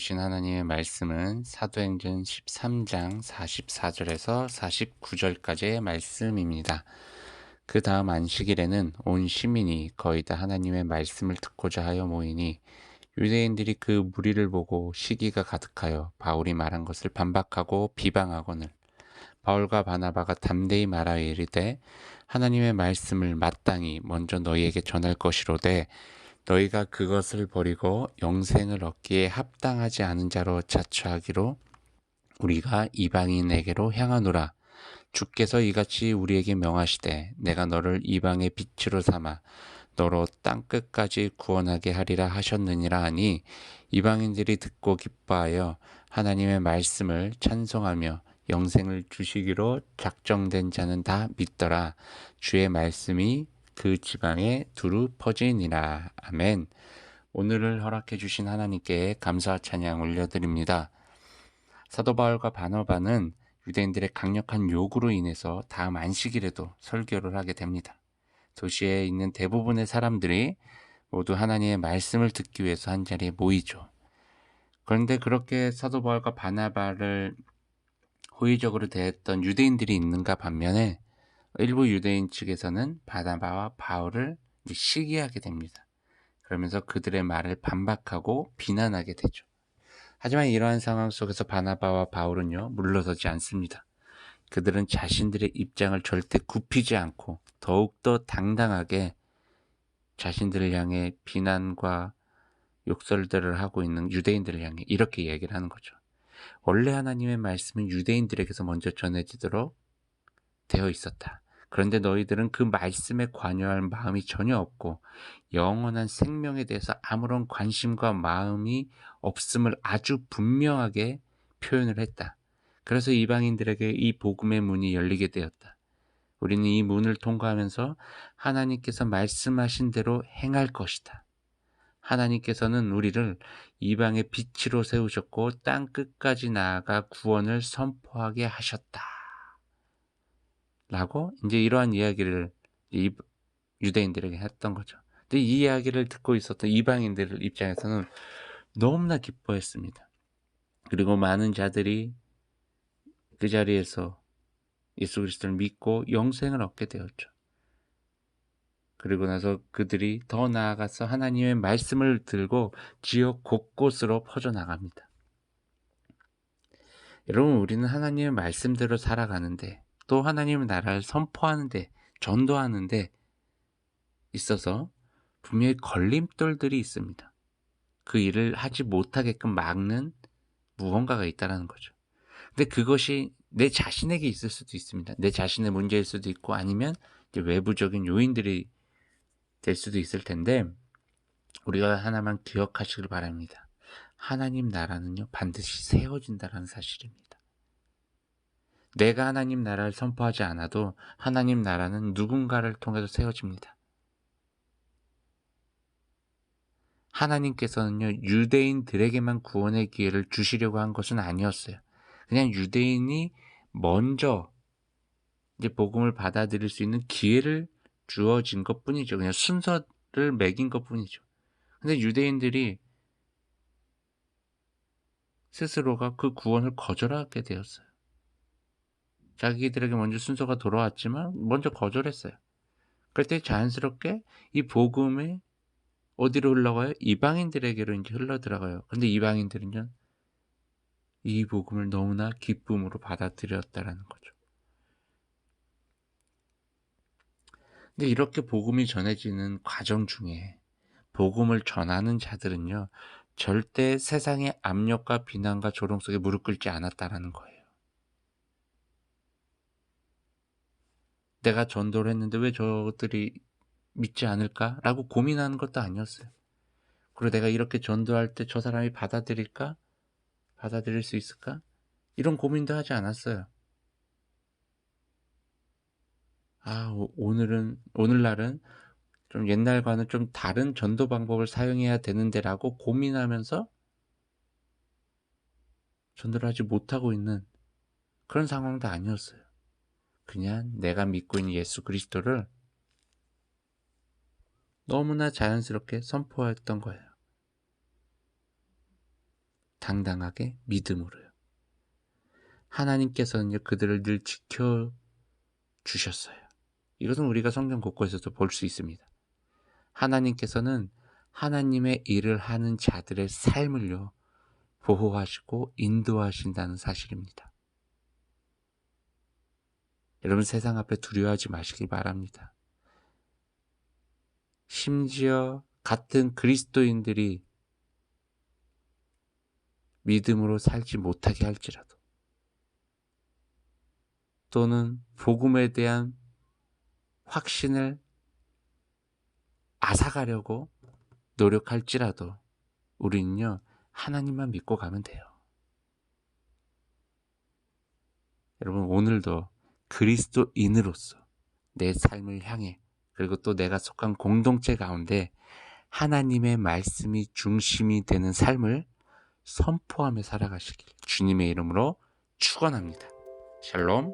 주신 하나님의 말씀은 사도행전 13장 44절에서 49절까지의 말씀입니다. 그 다음 안식일에는 온 시민이 거의 다 하나님의 말씀을 듣고자 하여 모이니 유대인들이 그 무리를 보고 시기가 가득하여 바울이 말한 것을 반박하고 비방하거늘 바울과 바나바가 담대히 말하여 이르되 하나님의 말씀을 마땅히 먼저 너희에게 전할 것이로되 너희가 그것을 버리고 영생을 얻기에 합당하지 않은 자로 자처하기로 우리가 이방인에게로 향하노라. 주께서 이같이 우리에게 명하시되 내가 너를 이방의 빛으로 삼아 너로 땅끝까지 구원하게 하리라 하셨느니라 하니 이방인들이 듣고 기뻐하여 하나님의 말씀을 찬송하며 영생을 주시기로 작정된 자는 다 믿더라. 주의 말씀이 그 지방에 두루 퍼지니라. 아멘. 오늘을 허락해 주신 하나님께 감사와 찬양 올려드립니다. 사도 바울과 바나바는 유대인들의 강력한 요구로 인해서 다음 안식일에도 설교를 하게 됩니다. 도시에 있는 대부분의 사람들이 모두 하나님의 말씀을 듣기 위해서 한자리에 모이죠. 그런데 그렇게 사도 바울과 바나바를 호의적으로 대했던 유대인들이 있는가 반면에 일부 유대인 측에서는 바나바와 바울을 시기하게 됩니다. 그러면서 그들의 말을 반박하고 비난하게 되죠. 하지만 이러한 상황 속에서 바나바와 바울은요, 물러서지 않습니다. 그들은 자신들의 입장을 절대 굽히지 않고 더욱더 당당하게 자신들을 향해 비난과 욕설들을 하고 있는 유대인들을 향해 이렇게 얘기를 하는 거죠. 원래 하나님의 말씀은 유대인들에게서 먼저 전해지도록 되어 있었다. 그런데 너희들은 그 말씀에 관여할 마음이 전혀 없고 영원한 생명에 대해서 아무런 관심과 마음이 없음을 아주 분명하게 표현을 했다. 그래서 이방인들에게 이 복음의 문이 열리게 되었다. 우리는 이 문을 통과하면서 하나님께서 말씀하신 대로 행할 것이다. 하나님께서는 우리를 이방의 빛으로 세우셨고 땅 끝까지 나아가 구원을 선포하게 하셨다. 라고 이제 이러한 이야기를 유대인들에게 했던 거죠. 근데 이 이야기를 듣고 있었던 이방인들 입장에서는 너무나 기뻐했습니다. 그리고 많은 자들이 그 자리에서 예수 그리스도를 믿고 영생을 얻게 되었죠. 그리고 나서 그들이 더 나아가서 하나님의 말씀을 들고 지역 곳곳으로 퍼져나갑니다. 여러분, 우리는 하나님의 말씀대로 살아가는데 또 하나님의 나라를 선포하는데 전도하는데 있어서 분명히 걸림돌들이 있습니다. 그 일을 하지 못하게끔 막는 무언가가 있다는 거죠. 근데 그것이 내 자신에게 있을 수도 있습니다. 내 자신의 문제일 수도 있고 아니면 이제 외부적인 요인들이 될 수도 있을 텐데 우리가 하나만 기억하시길 바랍니다. 하나님 나라는요 반드시 세워진다는 사실입니다. 내가 하나님 나라를 선포하지 않아도 하나님 나라는 누군가를 통해서 세워집니다. 하나님께서는요 유대인들에게만 구원의 기회를 주시려고 한 것은 아니었어요. 그냥 유대인이 먼저 이제 복음을 받아들일 수 있는 기회를 주어진 것뿐이죠. 그냥 순서를 매긴 것뿐이죠. 근데 유대인들이 스스로가 그 구원을 거절하게 되었어요. 자기들에게 먼저 순서가 돌아왔지만 먼저 거절했어요. 그럴 때 자연스럽게 이 복음이 어디로 흘러가요? 이방인들에게로 이제 흘러들어가요. 근데 이방인들은요, 이 복음을 너무나 기쁨으로 받아들였다라는 거죠. 근데 이렇게 복음이 전해지는 과정 중에 복음을 전하는 자들은요, 절대 세상의 압력과 비난과 조롱 속에 무릎 꿇지 않았다라는 거예요. 내가 전도를 했는데 왜 저들이 믿지 않을까라고 고민하는 것도 아니었어요. 그리고 내가 이렇게 전도할 때 저 사람이 받아들일까? 받아들일 수 있을까? 이런 고민도 하지 않았어요. 오늘날은 좀 옛날과는 좀 다른 전도 방법을 사용해야 되는데라고 고민하면서 전도를 하지 못하고 있는 그런 상황도 아니었어요. 그냥 내가 믿고 있는 예수 그리스도를 너무나 자연스럽게 선포했던 거예요. 당당하게 믿음으로요. 하나님께서는요, 그들을 늘 지켜주셨어요. 이것은 우리가 성경 곳곳에서 볼 수 있습니다. 하나님께서는 하나님의 일을 하는 자들의 삶을요, 보호하시고 인도하신다는 사실입니다. 여러분, 세상 앞에 두려워하지 마시기 바랍니다. 심지어 같은 그리스도인들이 믿음으로 살지 못하게 할지라도, 또는 복음에 대한 확신을 앗아가려고 노력할지라도 우리는요, 하나님만 믿고 가면 돼요. 여러분, 오늘도 그리스도인으로서 내 삶을 향해, 그리고 또 내가 속한 공동체 가운데 하나님의 말씀이 중심이 되는 삶을 선포하며 살아가시길 주님의 이름으로 축원합니다. 샬롬.